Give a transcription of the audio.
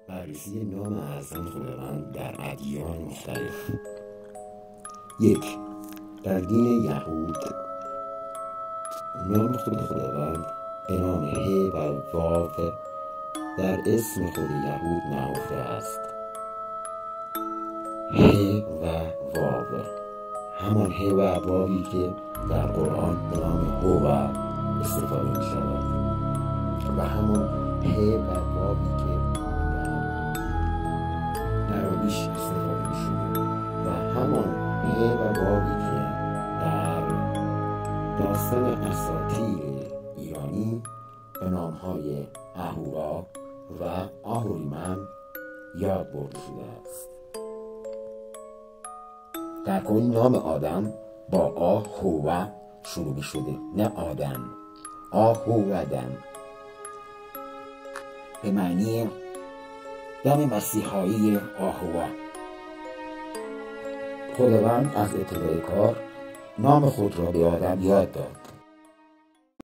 بررسی نام اعظم خداوند در ادیان مختلف. 1. در دین یهود نام خود خداوند به نام ه و واو در اسم خود یهود نهفته است. ه و واو همان ه و واوی که در قرآن به نام هو استفاده می شود و همان ه و واوی که در عربیش استفاده می شود و همان ه و واوی که در داستان اساطیر ایرانی به نام‌های اهورا و آهوریمن یاد برده شده است. در کل نام آدم با آهوه شروع شده، نه آدم. آهوودم به معنی دم مسیحایی آهوه. خداوند از ابتدای کار نام خود را به آدم یاد داد.